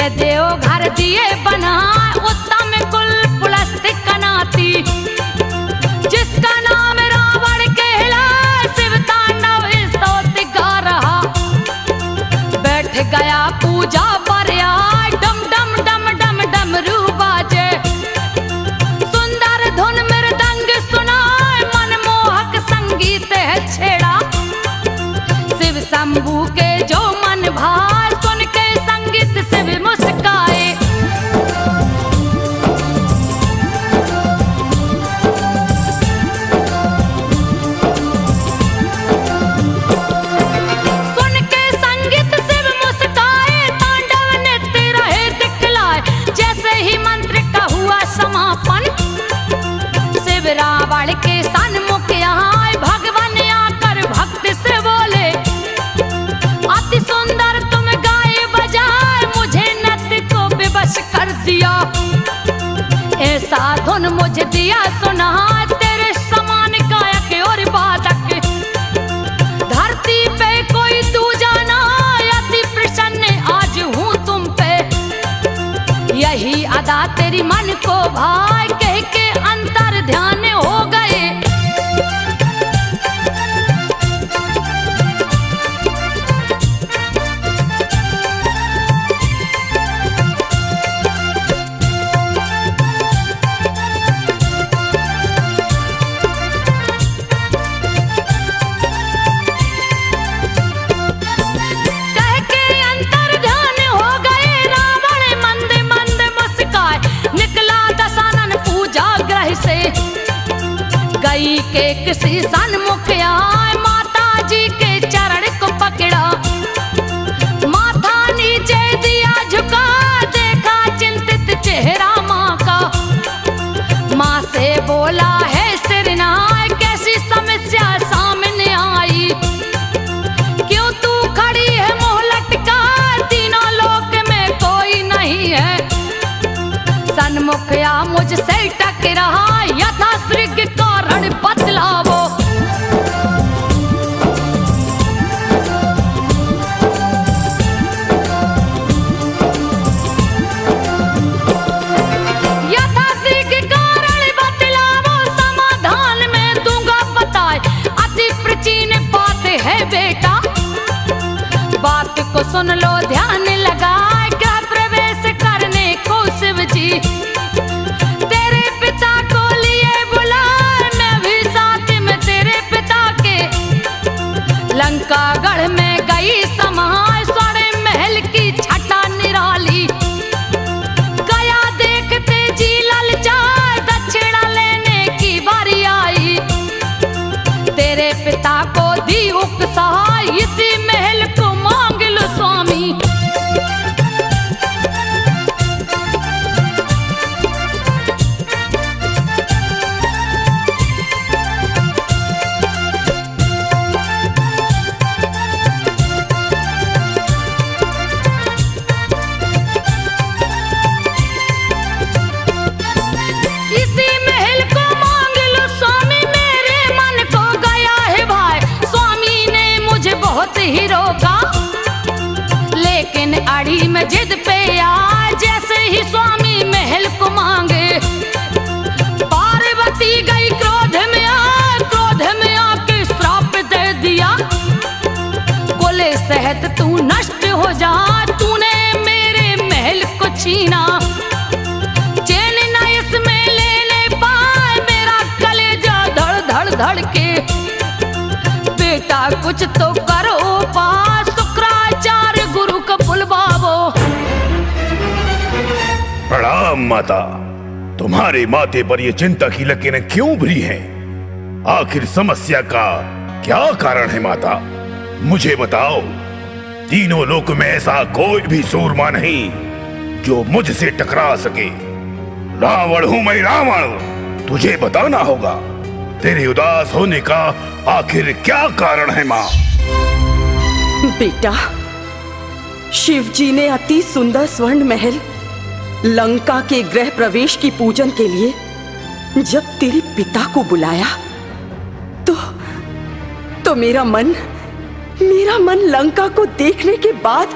ये देव घर दिए बना उत्तम कुल पुलस्त्य कनाती, जिसका नाम रावण कहला शिव तांडव स्तोत्र गा रहा। बैठ गया पूजा पर आए डम डम डम डम डमरू बाजे, सुंदर धुन मृदंग सुनाए मनमोहक संगीत है छेड़ा। शिव शंभू के जो मन भार सुन के संगीत शिव मुस्काए। सुन के संगीत शिव मुस्काए, तांडव नृत्य रहे दिखलाए। जैसे ही मंत्र का हुआ समापन, शिव रावण के सन्मुख आए। भगवान आकर भक्त से बोले, अति सुंदर तुम गाए बजाए, मुझे नृत्य को विवश कर दिया। ऐसा धुन मुझे दिया सुना, तेरे समान गायक और वादक धरती पे कोई दूजा ना। अति प्रसन्न आज हूँ तुम पे, यही अदा तेरी मन को भाई। कह के अंतर ध्यान हो गए। कह के अंतर ध्यान हो गए, रावण मंद मंद मुस्काए। निकला दशानन पूजा ग्रह से, गई के किसी सन्मुख आए। माता जी के चरण को पकड़ा, माथा नीचे दिया झुका। देखा चिंतित चेहरा माँ का, माँ से बोला है सिरनाय, कैसी समस्या सामने आई। क्यों तू खड़ी है मुँह लटका, तीनों लोक में कोई नहीं है। सन्मुख आ मुझसे टकरा, यथा श्रृंग कारण बतलावो। यथा श्रृंग कारण बतलावो, समाधान में दूंगा बताए। अति प्राचीन बात है बेटा, बात को सुन लो ध्यान लगाए। गृह प्रवेश करने को शिव जी तेरे पिता को लिए बुलाए। मैं भी साथ में तेरे पिता के लंका गढ़ में गई समाए। स्वर्ण महल की छटा निराली, गया देखते जी ललचाए। दक्षिणा लेने की बारी आई, तेरे पिता को दी उपसहाय। इसी महल को मांग लो स्वामी। इसी महल को मांग लो स्वामी, मेरे मन को गया है भाई। स्वामी ने मुझे बहुत ही रोका, लेकिन अड़ी में जिद पे आए। जैसे ही स्वामी महल को मांगे, पार्वती गई क्रोध में आके श्राप दे दिया। बोले सहत तू नष्ट हो जा, तूने मेरे महल को छीना। चैन न इसमें लेने पाए, मेरा कलेजा धड़ धड़ धड़ के। बेटा कुछ तो करो पास, शुक्राचार्य गुरु को बुलवाओ। प्रणाम माता, तुम्हारे माथे पर ये चिंता की लकीरें क्यों भरी हैं? आखिर समस्या का क्या कारण है माता? मुझे बताओ। तीनों लोक में ऐसा कोई भी सूरमा नहीं जो मुझसे टकरा सके। रावण हूं मैं, रावण। तुझे बताना होगा, तेरे उदास होने का आखिर क्या कारण है माँ? बेटा, शिव जी ने अति सुंदर स्वर्ण महल लंका के गृह प्रवेश की पूजन के लिए जब तेरे पिता को बुलाया तो मेरा मन लंका को देखने के बाद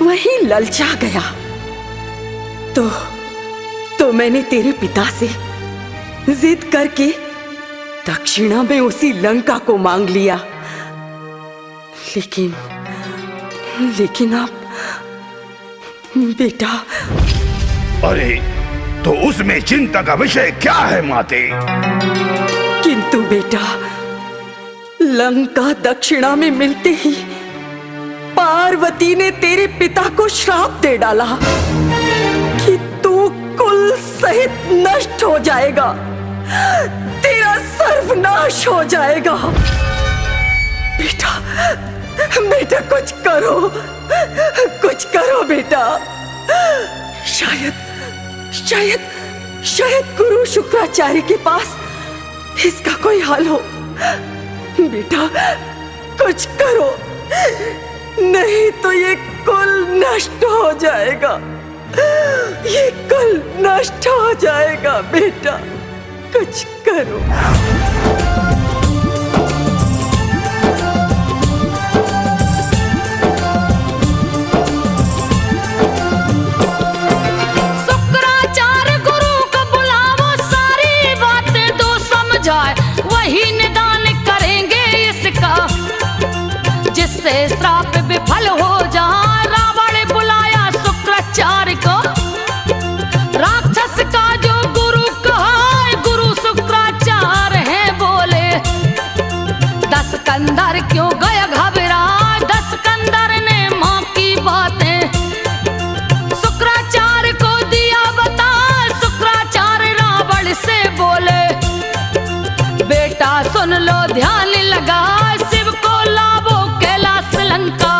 वही ललचा गया। तो मैंने तेरे पिता से जिद करके दक्षिणा में उसी लंका को मांग लिया। लेकिन आप बेटा। अरे तो उसमें चिंता का विषय क्या है माते? किंतु बेटा, लंका दक्षिणा में मिलते ही पार्वती ने तेरे पिता को श्राप दे डाला कि तू कुल सहित नष्ट हो जाएगा, तेरा सर्वनाश हो जाएगा। बेटा कुछ करो बेटा। शायद गुरु शुक्राचार्य के पास इसका कोई हल हो। बेटा कुछ करो, नहीं तो ये कुल नष्ट हो जाएगा, ये कुल नष्ट हो जाएगा। बेटा कुछ करो। शुक्राचार्य गुरु को बुलावो, सारी बातें तो समझाए, वही निदान करेंगे इसका, जिससे श्राप विफल हो जाए। रावण बुलाया शुक्राचार्य को, राक्षस का जो गुरु कहा, गुरु शुक्राचार्य है बोले। दशकंदर क्यों गया घबरा, दशकंदर ने माँ की बातें शुक्राचार्य को दिया बता। शुक्राचार्य रावण से बोले, बेटा सुन लो ध्यान लगा, शिव को लावो कैलाश लंका।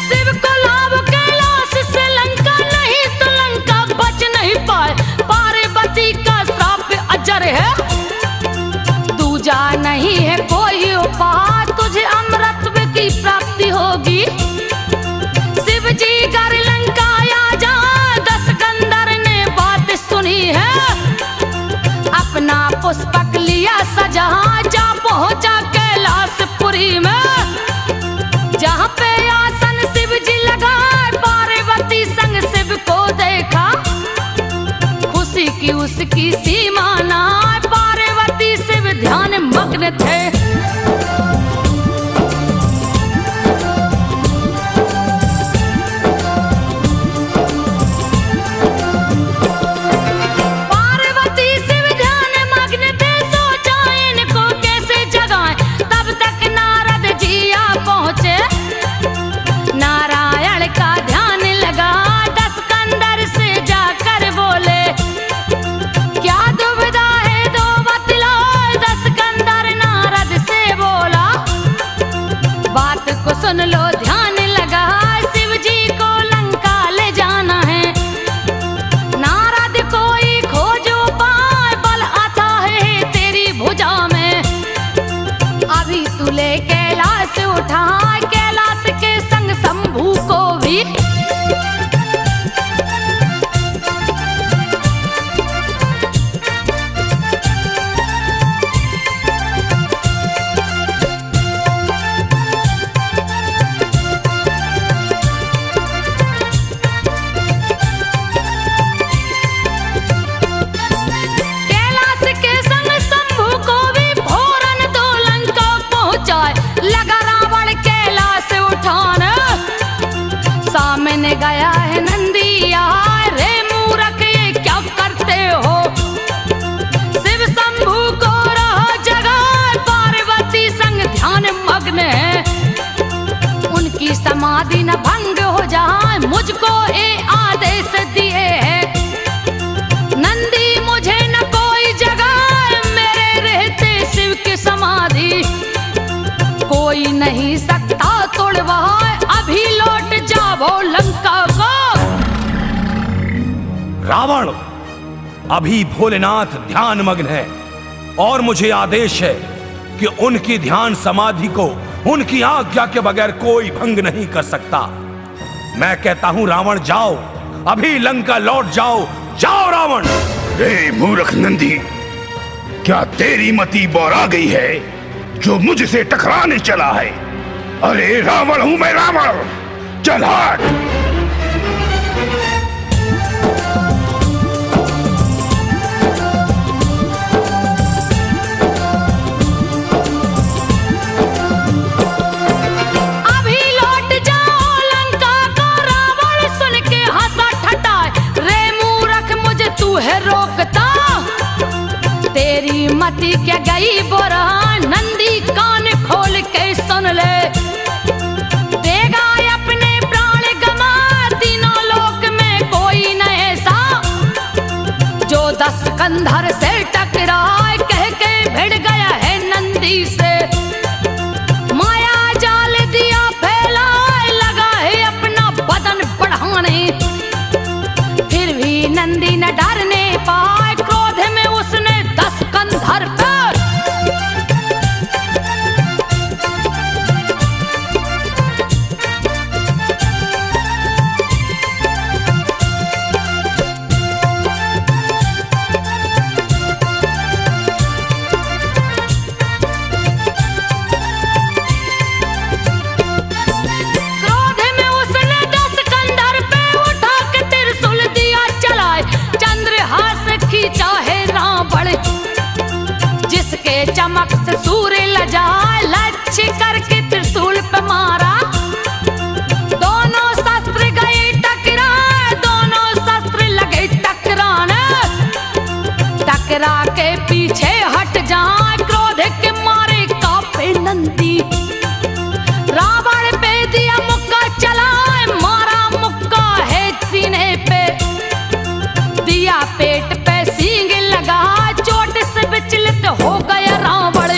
शिव को लावो कैलाश से लंका, नहीं तो लंका बच नहीं पाए। पार्वती का श्राप अजर है, दूजा नहीं है कोई उपाय, तुझे अमृत की प्राप्ति होगी। शिव जी कर लंका आ जा, दशकंदर ने बात सुनी है। अपना पुष्पक लिया सजा, जा पहुंचा कैलाशपुरी में, जहाँ पे आसन शिव जी लगा। पार्वती संग शिव को देखा, खुशी की उसकी सीमा ना। पार्वती शिव ध्यान मग्न थे। पार्वती शिव ध्यान मग्न थे, सोचा इनको कैसे जगाएं। तब तक नारद जी आ पहुंचे, नारायण का ध्यान लगा। दशकंदर से जाकर बोले, क्या दुविधा है दो बतलाओ। दशकंदर नारद से बोला, बात को सुन लो ध्यान लगा, शिव जी को लंका ले जाना है। नारद कोई खोजो पाए, बल आता है तेरी भुजा में। अभी तू ले कैलाश उठा, कैलाश के संग शंभू को भी। कैलाश के संग शंभू को भी भोरन दो लंका पहुंचाए। लगा रावण कैलाश उठाने, सामने गया है नंदिया। रे मूर्ख ये क्या करते हो, शिव शंभू को रहो जगाए। पार्वती संग ध्यान मग्न है, उनकी समाधि न भंग हो जाए। मुझको ये आदेश दिए है, नंदी मुझे न कोई जगाए। मेरे रहते शिव की समाधि कोई नहीं सकता तोड़वाए। अभी लौट जाओ लंका को। रावण, अभी भोलेनाथ ध्यान मग्न है और मुझे आदेश है कि उनकी ध्यान समाधि को उनकी आज्ञा के बगैर कोई भंग नहीं कर सकता। मैं कहता हूं रावण जाओ, अभी लंका लौट जाओ। जाओ रावण। रे मूर्ख नंदी, क्या तेरी मति बौरा गई है जो मुझसे टकराने चला है? अरे रावण हूं मैं, रावण। चल हट। अभी लौट जाओ लंका को, रावण सुन के हंसा ठठाए। रे मूर्ख मुझे तू है रोकता, तेरी मति क्या गई बोरा। नंदी कान खोल के सुन ले, देगा अपने प्राण गमा। तीनों लोक में कोई न ऐसा जो 10 कंधर से टकराए। कह के भिड़ गया है नंदी से, माया जाल दिया फैलाए। लगा है अपना बदन बढ़ाने, फिर भी नंदी न डरने पाए। क्रोध में उसने 10 कंधर पर चमक से सूर्य लजाए। लक्ष्य करके त्रिशूल पे मारा, दोनों शस्त्र गए टकरा। दोनों शस्त्र लगे टकराने, टकरा के पीछे हट जाए। क्रोध के मारे कांपे नंदी, रावण पे दिया मुक्का चलाए। मारा मुक्का है सीने पे, दिया पेट पे सींग लगा। चोट से विचलित हो गया रावण,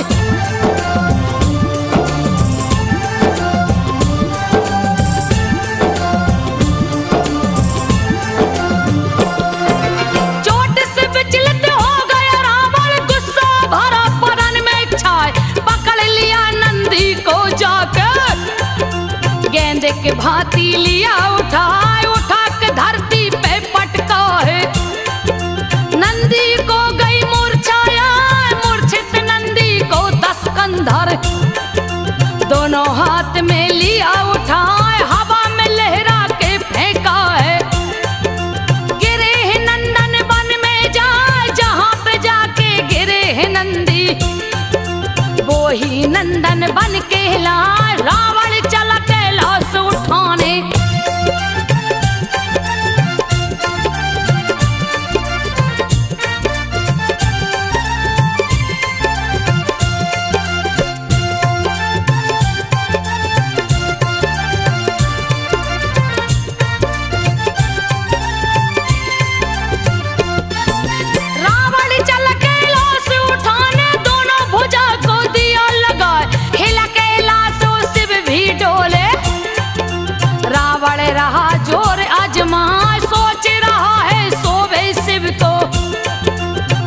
चोट से विचलित हो गया रावण। गुस्सा भरा पवन में छाए, पकड़ लिया नंदी को जाकर। गेंद के भांति लिया उठाए, उठा के धरती पे पटका है। नंदी को गई मूर्छाया, मूर्छित नंदी को 10 कंधर। दोनों हाथ में लिया उठाए, हवा में लहरा के फेंका है। गिरे हैं नंदन वन में जाए, जहां पे जाके गिरे हैं नंदी, वो ही नंदन बन के लाए। रावण चला कैलाश उठाने, रहा जोर आजमाए। सोच रहा है सोवे शिव तो,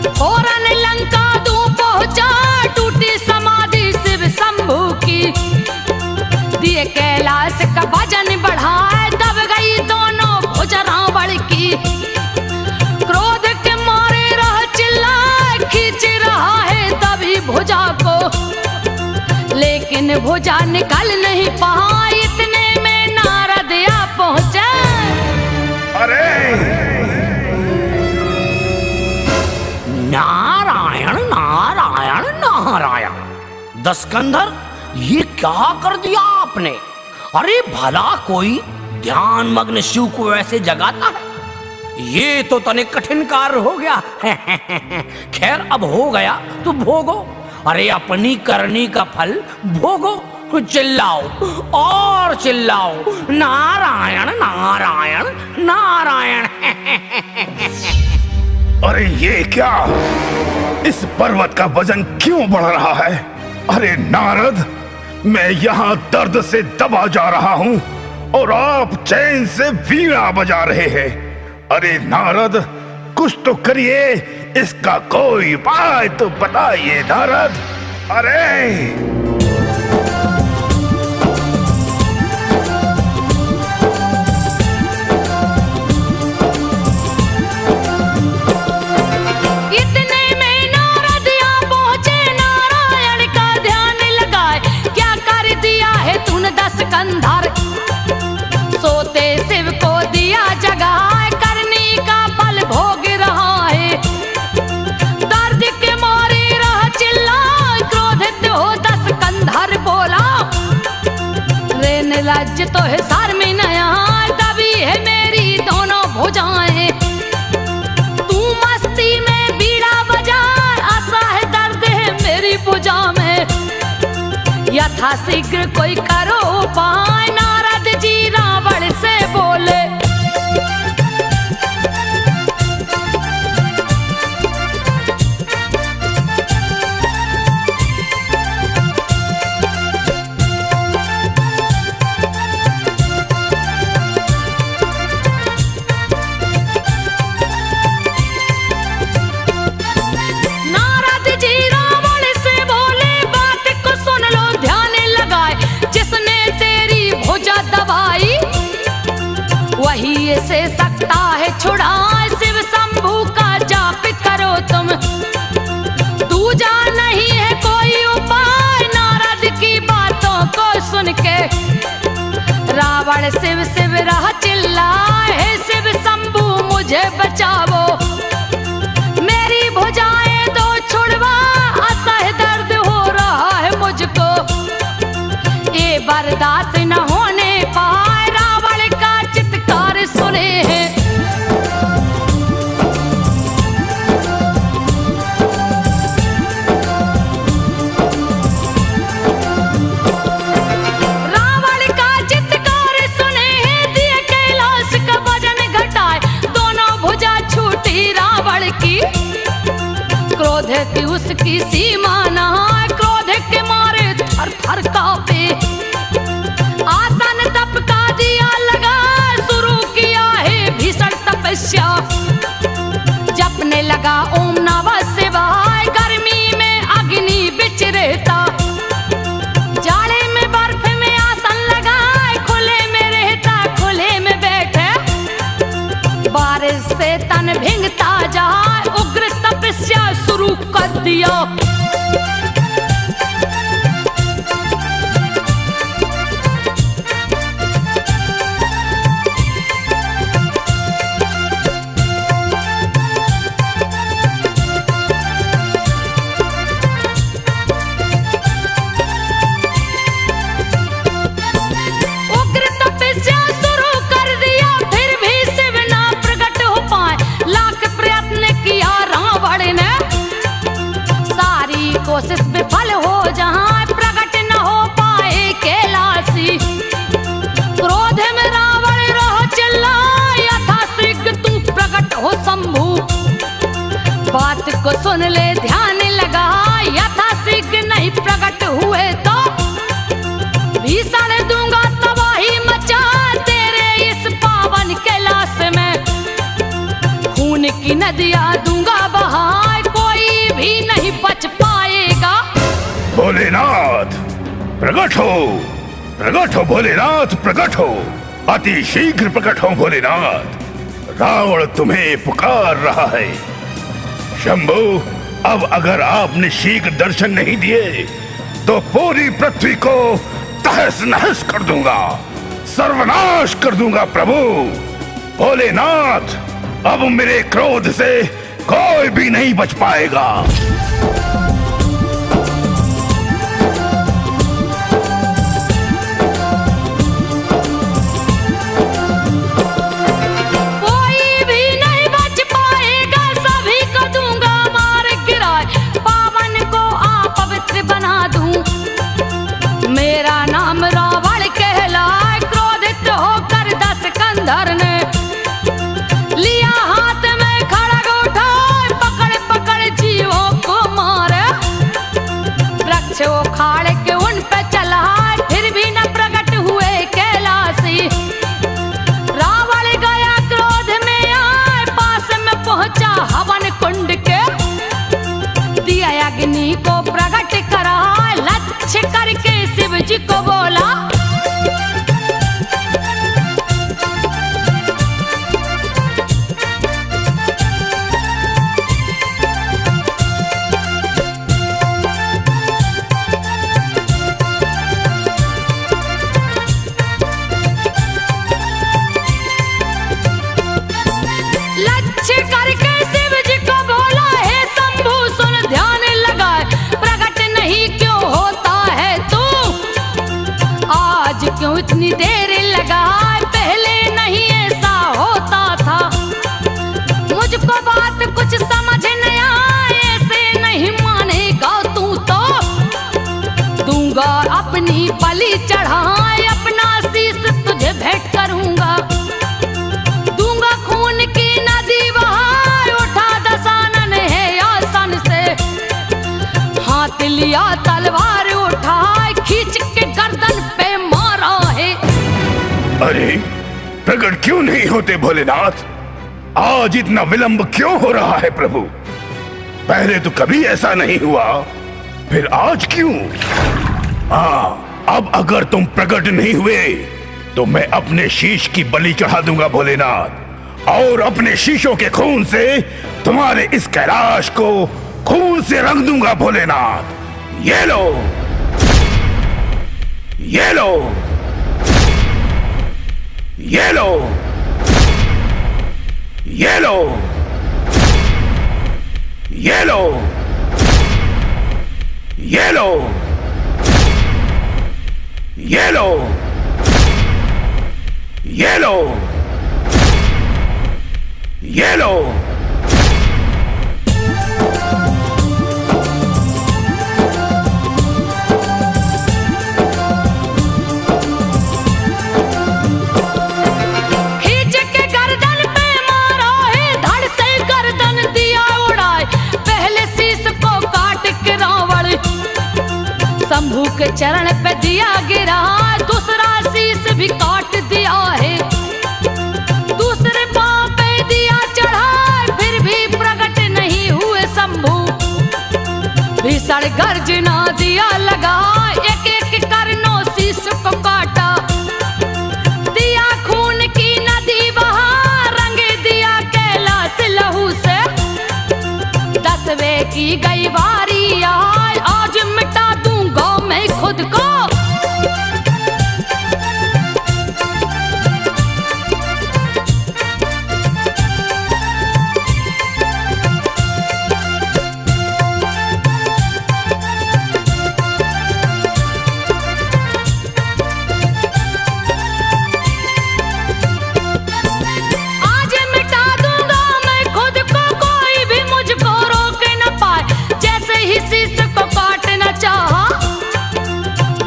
फौरन लंका दूं पहुंचा। टूटी समाधि शिव शंभू की, दिए कैलाश का वजन बढ़ाए। दब गई दोनों भुजा रावण की, क्रोध के मारे रह चिल्लाए। खींच रहा है तभी भुजा को, लेकिन भुजा निकल नहीं पाई। इतने में नारद आ पहुंचा। अरे नारायण नारायण नारायण। 10 कंधर, ये क्या कर दिया आपने? अरे भला कोई ध्यान मग्न शिव को ऐसे जगाता है? ये तो तनिक कठिन कार्य हो गया। खैर अब हो गया तो भोगो। अरे अपनी करनी का फल भोगो। चिल्लाओ और चिल्लाओ, नारायण नारायण नारायण। अरे ये क्या, इस पर्वत का वजन क्यों बढ़ रहा है? अरे नारद, मैं यहाँ दर्द से दबा जा रहा हूँ और आप चैन से वीणा बजा रहे हैं। अरे नारद, कुछ तो करिए, इसका कोई उपाय तो बताइए नारद। अरे सुन दस कंधर, सोते शिव को दिया जगाए, करनी का फल भोग रहा है। दर्द के मारे रह चिल्लाए, क्रोधित हो दस कंधर बोला, रे निर्लज्ज तो है सर में नया, दबी है मेरी दोनों भुजाएं। तू मस्ती में बीड़ा बजा, आशा है दर्द है मेरी भुजा में। यथा शीघ्र कोई करो उपाय, नारद जी रावण से बोले। नारद जी रावण से बोले, बात को सुन लो ध्यान लगाए, जिसने तेरी भुजा दबाई वही से सकता है छुड़ाए। शिव शंभू का जाप करो तुम, दूजा नहीं है कोई उपाय। नारद की बातों को सुन के रावण शिव शिव रहा चिल्लाए, हे शिव शंभू मुझे बचाओ, मेरी भुजाएं दो छुड़वा, असह्य दर्द हो रहा है मुझको। ये बर्दाश्त न होने पाए, रावण का चित्कार सुने हैं। रावण का चित्कार सुने हैं, दिए कैलाश का वजन घटाए, दोनों भुजा छूटी रावण की। क्रोध की उसकी सीमा न, क्रोध के मारे थर थर कांपे। आसन तप का दिया लगा, शुरू किया है भीषण तपस्या। जपने लगा ओम नमः शिवाय, गर्मी में अग्नि बिच रहता, जाड़े में बर्फ में आसन लगाए, खुले में रहता खुले में बैठे। बारिश से तन भिंगता जाए, उग्र तपस्या शुरू कर दिया। उग्र तपस्या शुरू कर दिया, फिर भी शिव ना प्रकट हो पाए। लाख प्रयत्न किया रावण ने, सारी कोशिश विफल हो जहां, प्रकट न हो पाए कैलाशी। क्रोध में रावण रह चिल्लाए, यथा शीघ्र तू प्रकट हो शंभू। बात को सुन ले ध्यान लगा, यथा शीघ्र नहीं प्रकट हुए तो भीषण दूंगा तबाही मचा, तेरे इस पावन कैलाश में। खून की नदियां दूंगा बहाए, कोई भी नहीं बच पाएगा। भोलेनाथ प्रकट हो भोलेनाथ प्रकट हो, अति शीघ्र प्रकट हो भोलेनाथ। रावण तुम्हें पुकार रहा है। शंभू, अब अगर आपने शीघ्र दर्शन नहीं दिए तो पूरी पृथ्वी को तहस नहस कर दूंगा, सर्वनाश कर दूंगा प्रभु। भोलेनाथ, अब मेरे क्रोध से कोई भी नहीं बच पाएगा। कोई भी नहीं बच पाएगा, सभी को दूंगा मार गिराए, पावन को अपवित्र बना दूं। मेरा नाम रावण कहलाए, क्रोधित होकर दस कंधर ने लिया हाथ में खड़ग उठाए, पकड़ पकड़ जीवों को आज क्यों इतनी देर लगाए, पहले नहीं ऐसा होता था। मुझको बात कुछ समझ नहीं आए, ऐसे नहीं मानेगा तू तो दूंगा अपनी बलि चढ़ाए, अपना शीश तुझे भेंट करूंगा। दूंगा खून की नदी बहाए, उठा दशानन है आसन से, हाथ लिया तलवार उठाए, खींच के गर्दन पे मारा है। अरे प्रकट क्यों नहीं होते भोलेनाथ? आज इतना विलंब क्यों हो रहा है प्रभु? पहले तो कभी ऐसा नहीं हुआ, फिर आज क्यों? हाँ, अब अगर तुम प्रकट नहीं हुए तो मैं अपने शीश की बलि चढ़ा दूंगा भोलेनाथ, और अपने शीशों के खून से तुम्हारे इस कैलाश को खून से रंग दूंगा भोलेनाथ। ये लो, ये लो, ये लो, ये लो, ये लो, ये लो, ये लो, ये लो, ये लो। खींच के गर्दन पे मारा है, धड़ से गर्दन दिया उड़ाए, पहले शीश को काट के रावण शंभू के चरण पे दिया गिरा, दूसरा शीश भी काट दिया है। दूसरे पांव पे दिया चढ़ा, फिर भी प्रकट नहीं हुए शंभू। भीषण गर्जना दिया लगा, एक एक करनो शीश को काटा। दिया खून की नदी बहा, रंग दिया कैलाश लहू से। 10वें की गई बारी आए, आज मिटा दूंगा मैं खुद को। आज मिटा दूंगा मैं खुद को, कोई भी मुझको रोक न पाए। जैसे ही शीश को काटना चाहा,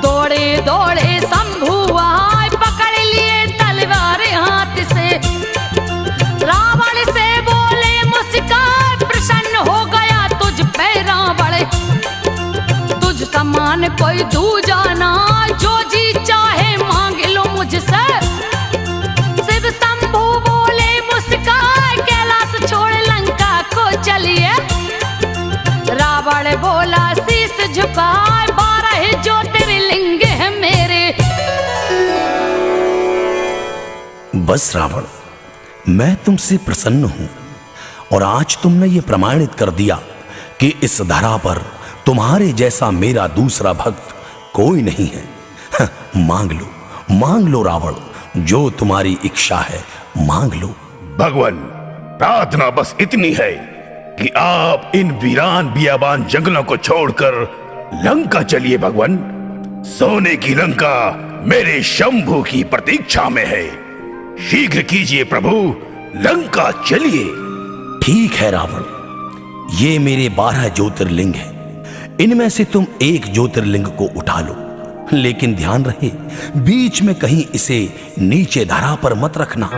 दौड़े दौड़े शंभू आए, पकड़ लिए तलवार हाथ से। रावण से बोले मुस्कान, प्रसन्न हो गया तुझ पे रावण। तुझ समान कोई दूजा ना, जो जी चाहे मांग लो मुझसे। शिव शंभू बोले मुस्कान, कैलाश छोड़ लंका को चलिए। रावण बोला शीश झुकाए, 12 ज्योतिर्लिंग है मेरे। बस रावण, मैं तुमसे प्रसन्न हूं, और आज तुमने ये प्रमाणित कर दिया कि इस धरा पर तुम्हारे जैसा मेरा दूसरा भक्त कोई नहीं है। मांग लो रावण, जो तुम्हारी इच्छा है मांग लो। भगवान, प्रार्थना बस इतनी है कि आप इन वीरान बियाबान जंगलों को छोड़कर लंका चलिए भगवान। सोने की लंका मेरे शंभू की प्रतीक्षा में है। शीघ्र कीजिए प्रभु, लंका चलिए। ठीक है रावण, ये मेरे 12 ज्योतिर्लिंग हैं। इनमें से तुम एक ज्योतिर्लिंग को उठा लो, लेकिन ध्यान रहे बीच में कहीं इसे नीचे धरा पर मत रखना।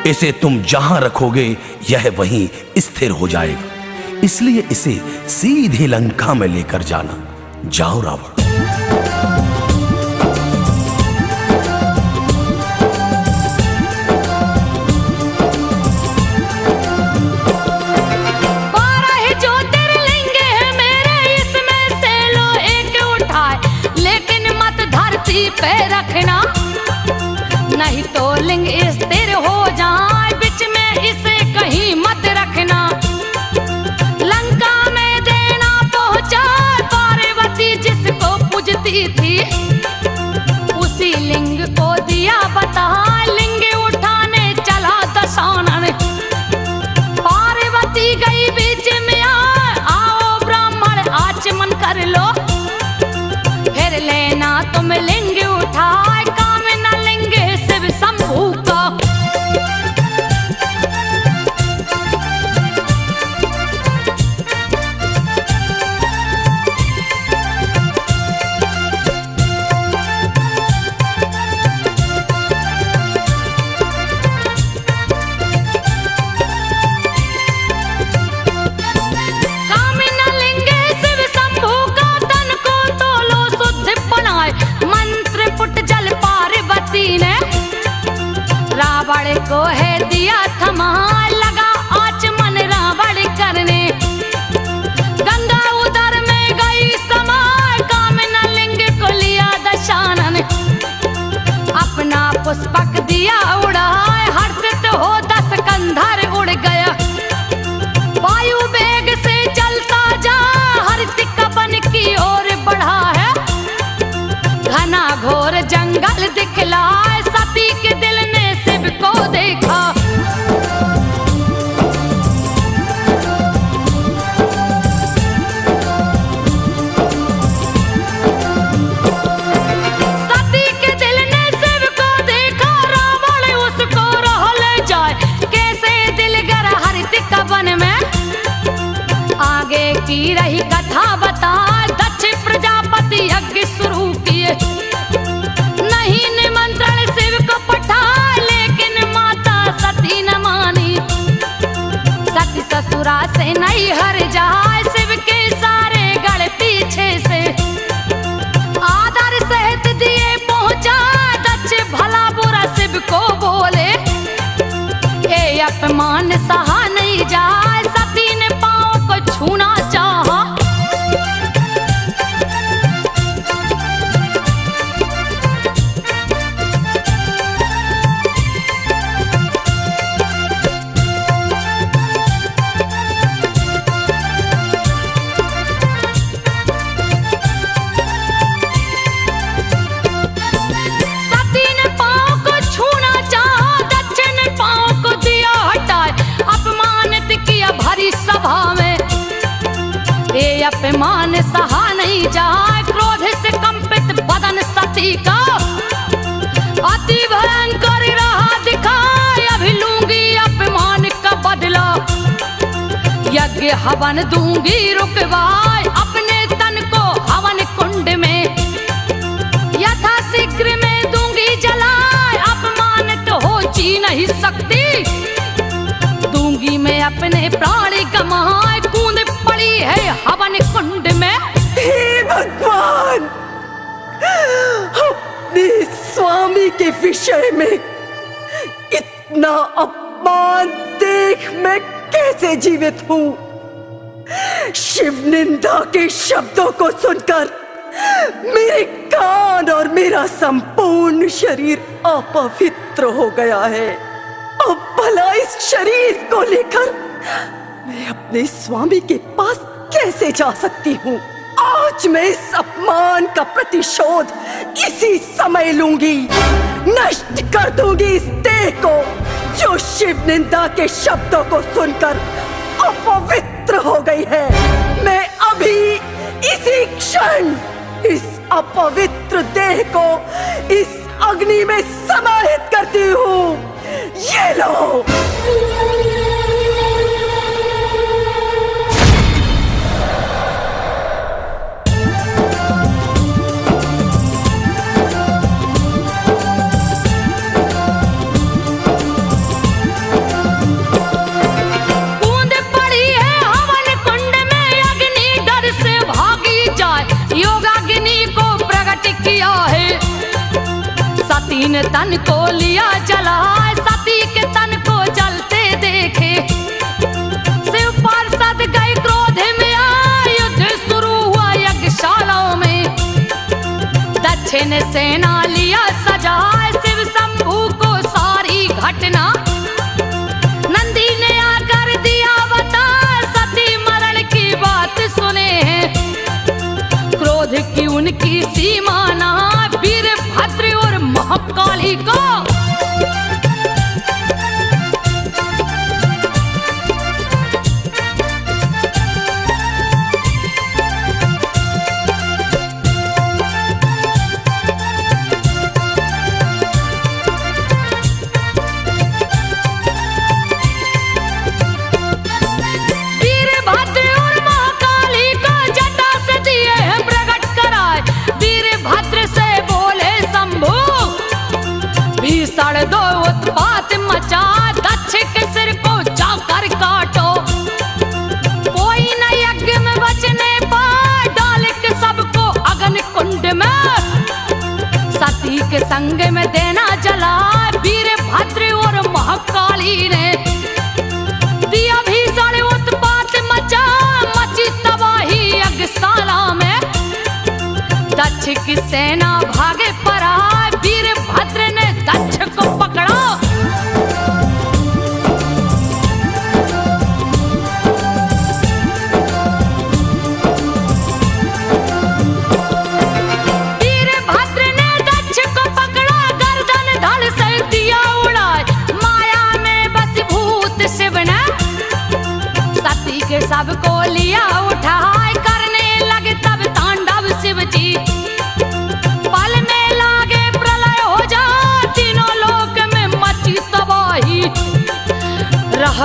इसे तुम जहां रखोगे यह वहीं स्थिर हो जाएगा, इसलिए इसे सीधे लंका में लेकर जाना। जाओ रावण। पे रखना, नहीं तो लिंग स्थिर हो जाए, बीच में इसे कहीं मत रखना। लंका में देना पहुंचा, पार्वती जिसको पूजती थी, उसी लिंग को दिया बता। लिंग उठाने चला दशानन, पार्वती गई बीच में। आओ ब्राह्मण आचमन कर लो, फिर लेना तुम लिंग घोर जंगल दिखलाए, सती के दिल ने शिव को देखा। सती के दिल ने शिव को देखा, रावण उसको रह ले जाए, कैसे दिलगर हरित कवन में। आगे की रही कथा बता, दक्ष प्रजापति यज्ञ शुरू किए, नहीं निमंत्रण शिव को पठाए, लेकिन माता सती न मानी। सती ससुरा से नहीं हर जाए, शिव के सारे गढ़ पीछे से आदर सहित दिए पहुंचा। दक्ष भला बुरा शिव को बोले, ये अपमान सहा नहीं जाए। सती ने पांव को छूना चाहा, सती ने पांव को छूना चाहा, दक्ष ने पांव को दिया हटाए, अपमानित किया भरी सभा में। ये अपमान सहा नहीं जाए, क्रोध से कंपित बदन सती का अति भयंकर रहा दिखाए। अभी लूंगी अपमान का बदला, यज्ञ हवन दूंगी रुकवाए, अपने तन को हवन कुंड में यथा शीघ्र में दूंगी जलाए। अपमानित हो जी नहीं सकती, दूंगी मैं अपने प्राण गमाए। कूद पड़ी है हवन कुंड में। हे भगवान, अपने स्वामी के विषय में इतना अपमान देख मैं कैसे जीवित हूँ। शिव निंदा के शब्दों को सुनकर मेरे कान और मेरा संपूर्ण शरीर अपवित्र हो गया है। अब भला इस शरीर को लेकर मैं अपने स्वामी के पास कैसे जा सकती हूँ। आज मैं इस अपमान का प्रतिशोध इसी समय लूंगी। नष्ट कर दूंगी इस देह को जो शिव निंदा के शब्दों को सुनकर अपवित्र हो गई है। मैं अभी इसी क्षण इस अपवित्र देह को इस अग्नि में समाहित करती हूँ। ये लो। कूद पड़ी है हवन कुंड में, अग्नि डर से भागी जाए, योगाग्नि को प्रकट किया है। सती ने तन को लिया जलाए, सती के तन को जलते देखे। शिव पार्षद गए क्रोध में आए, युद्ध शुरू हुआ यज्ञशालाओं में। दक्ष ने सेना लिया सजाए, शिव शंभू को सारी घटना नंदी ने आकर दिया बता। सती मरण की बात सुने हैं, क्रोध की उनकी सीमा ना। वीरभद्र और महाकाली को वीरभद्र और महाकाली को जटा से दिए हैं प्रकट कराए। वीरभद्र से बोले शंभू, भीषण दो उत्पात मचा, दक्ष के सिर को जाकर काटो। कोई न यज्ञ में बचने पाए, डाल के सबको अग्नि कुंड में। सती के संग में देना जला, वीरभद्र और महाकाली ने दिया भीषण उत्पात मचा। मची तबाही यज्ञशाला में, दक्ष की सेना भागे पड़ा। वीरभद्र ने दक्ष को पकड़ा, वीरभद्र ने दक्ष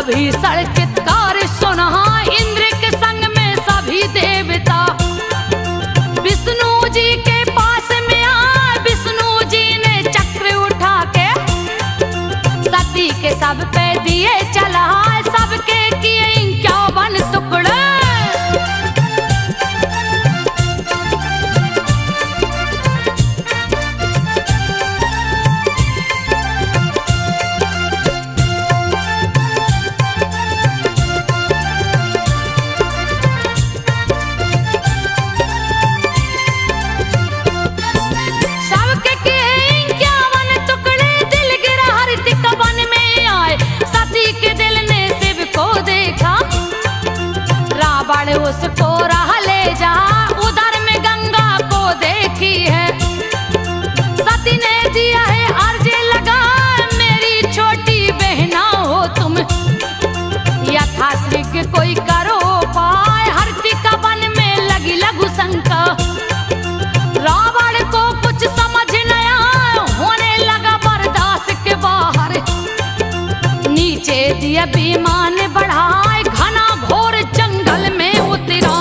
भीषण चित्कार सुना इंद्र के संग में सभी देवता। विष्णु जी के पास में आए, विष्णु जी ने चक्र उठा के सती के सब पे दिए चला, सबके किए 51 टुकड़े। उसको राह ले जा, उधर में गंगा को देखी है। सती ने दिया है अर्ज लगा, मेरी छोटी बहना हो तुम, यथाशीघ्र कोई करो पाए। हरती का वन में लगी लघु शंका, रावण को कुछ समझ न आया, होने लगा बर्दाश्त के बाहर। नीचे दिया विमान बढ़ाए, घना घोर जंगल में उतरा।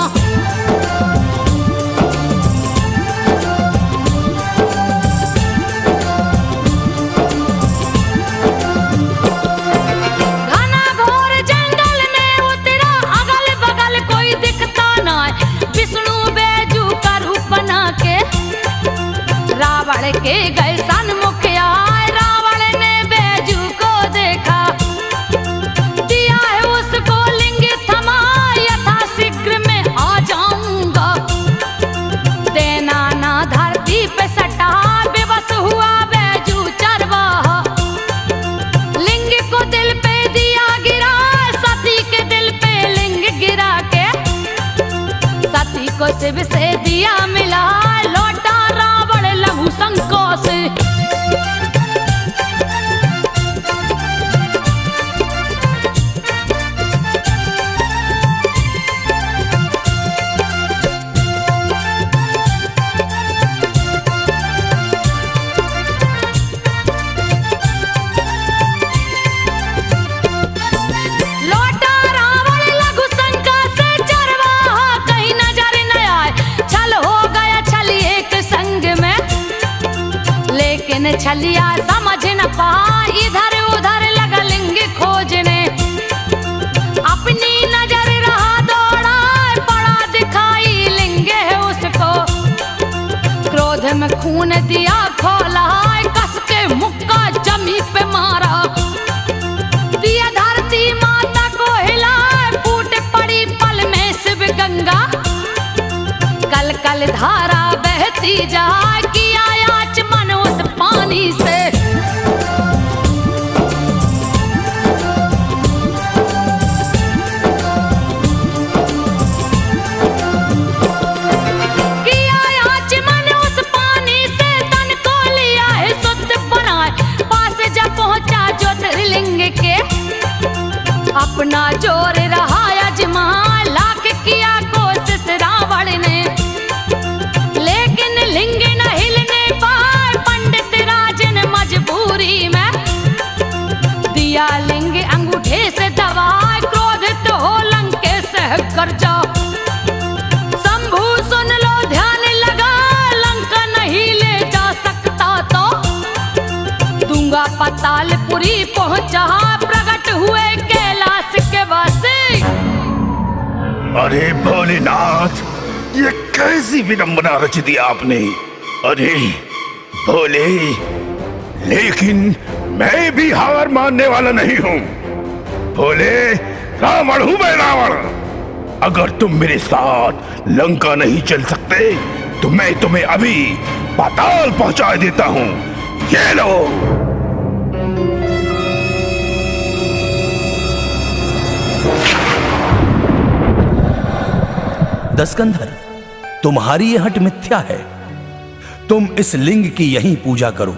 घना घोर जंगल में उतरा, अगल बगल कोई दिखता ना, विष्णु बैजू का रूप बना के रावण के गए सन्मुख आए। रावण ने बैजू को देखा, दिया है उसको लिंग थमा, यथाशीघ्र में आ जाऊंगा। देना ना धरती पे सटा, बेबस हुआ बैजू चरवाहा। लिंग को दिल पे दिया गिरा, सती के दिल पे लिंग गिरा के सती को शिव से दिया मिला। लौटा रावण लघु शंका से, लौटा रावण लघु शंका से, चरवाहा कहीं नजर न आए। छल हो गया छलिए के संग में, लेकिन छलिया समझ न पाए। इधर उधर लगा लिंग खोजने, अपनी नजर रहा दौड़ा, बड़ा दिखाई लिंग है उसको। क्रोध में खून दिया खोला, कस के मुक्का जमी पे मारा। दिया धरती माता को हिला, फूट पड़ी पल में शिव गंगा। कल कल धारा बहती जा, किया आचमन उस पानी से। किया आचमन उस पानी से, तन को लिया है शुद्ध बनाए। पास जब पहुंचा ज्योतिर्लिंग के, अपना जोर रहा अजमा। लाख किया कोशिश रावण ने, लेकिन लिंग न हिलने पाए। पंडित राजन मजबूरी में दिया लिंग अंगूठे से दबा। क्रोधित हो लंकेश कर जा, शंभू सुन लो ध्यान लगा। लंका नहीं ले जा सकता तो दूंगा पातालपुरी पहुंचा। प्रकट हुए कैलाश के वासी। अरे भोलेनाथ, ये कैसी विडंबना रच दी आपने। अरे भोले, लेकिन मैं भी हार मानने वाला नहीं हूं। भोले, रावण हूं मैं, रावण। अगर तुम मेरे साथ लंका नहीं चल सकते तो मैं तुम्हें अभी पाताल पहुंचा देता हूं। ये लो। दस्कंधर, तुम्हारी यह हट मिथ्या है। तुम इस लिंग की यहीं पूजा करो।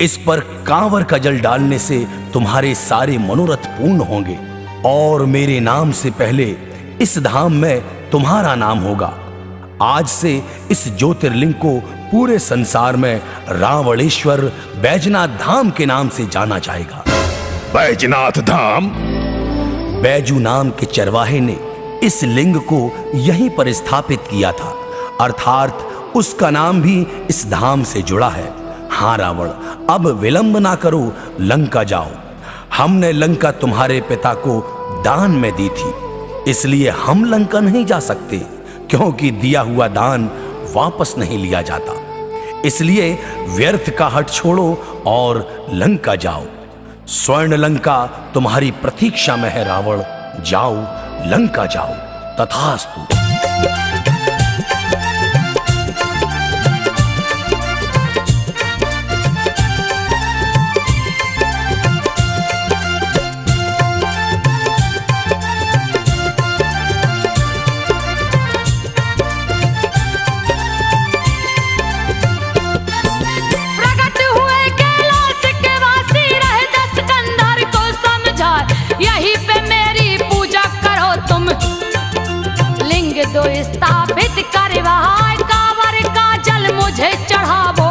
इस पर कांवर का जल डालने से तुम्हारे सारे मनोरथ पूर्ण होंगे और मेरे नाम से पहले इस धाम में तुम्हारा नाम होगा। आज से इस ज्योतिर्लिंग को पूरे संसार में रावणेश्वर बैजनाथ धाम के नाम से जाना जाएगा। बैजनाथ धाम? बैजू नाम के चरवाहे ने इस लिंग को यहीं पर स्थापित किया था, अर्थात उसका नाम भी इस धाम से जुड़ा है। हाँ रावण, अब विलंब ना करो, लंका जाओ। हमने लंका तुम्हारे पिता को दान में दी थी, इसलिए हम लंका नहीं जा सकते, क्योंकि दिया हुआ दान वापस नहीं लिया जाता। इसलिए व्यर्थ का हट छोड़ो और लंका जाओ। स्वर्ण लंका तुम्हारी प्रतीक्षा में है रावण, जाओ लंका जाओ, तथास्तु। यहीं पे मेरी पूजा करो तुम, लिंग दो स्थापित करवाए, कांवर का जल मुझे चढ़ावो।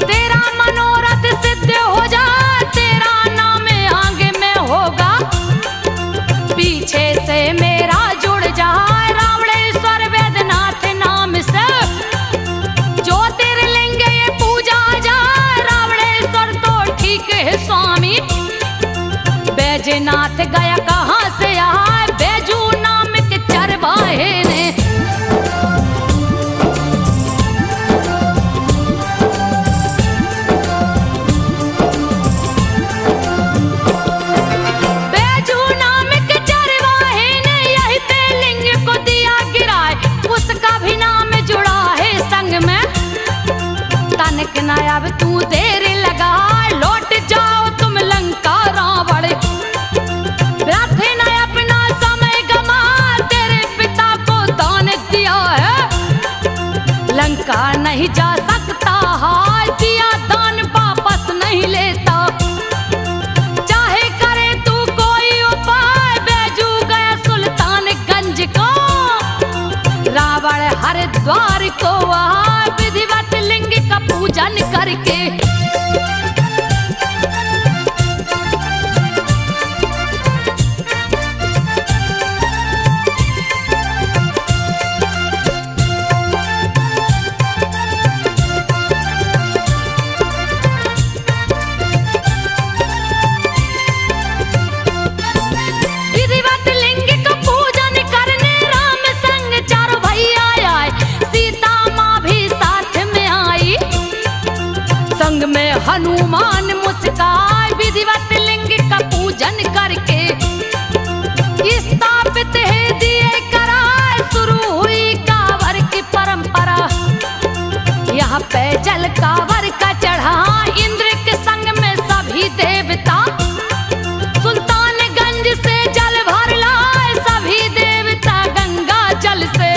तेरा मनोरथ सिद्ध हो जाए, तेरा नाम आगे में होगा, पीछे से मेरा जुड़ जाए रावणेश्वर वैद्यनाथ नाम से। ज्योतिर्लिंग ये पूजा जाए रावणेश्वर तो ठीक है स्वामी। बैजनाथ गया कहाँ से आए, बैजू नाम के चरवाहे ने। बैजू नाम के चरवाहे ने यही पे लिंग को दिया गिराए, उसका भी नाम जुड़ा है संग में। तनक न अब तू देर लगा, लौट जाओ तुम लंका रावण। अपना समय गमा, तेरे पिता को दान दिया है। लंका नहीं जा सकता, हाय दिया दान वापस नहीं लेता। चाहे करे तू कोई उपाय, बैजू गया सुल्तानगंज को। रावण हरिद्वार को आए, विधिवत लिंग का पूजन करके। हनुमान मुस्काए, विधिवत लिंग का पूजन करके। स्थापित है दिए कराए, शुरू हुई कांवर की परंपरा। यहाँ पे जल कांवर का चढ़ा, इंद्र के संग में सभी देवता। सुल्तानगंज से जल भर लाए, सभी देवता गंगा जल से।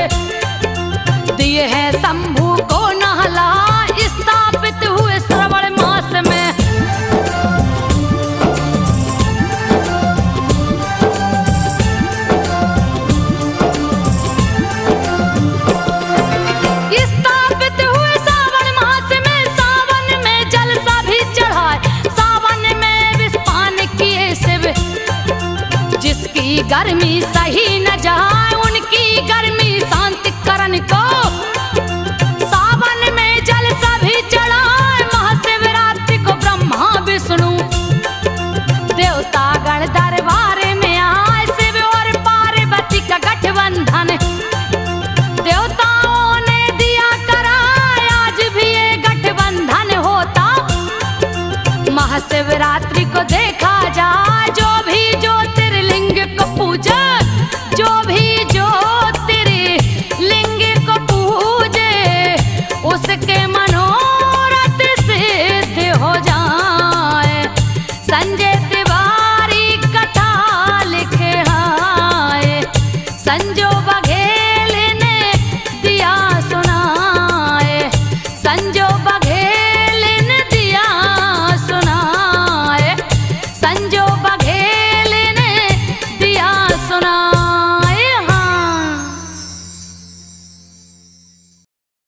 दिए हैं शंभू को नहला, स्थापित हुए श्रवण मास में। स्थापित हुए सावन मास में, सावन में जल सभी चढ़ाए, सावन में विस्पान किए शिव। जिसकी गर्मी सही न जाए, उनकी गर्मी शांति करन को।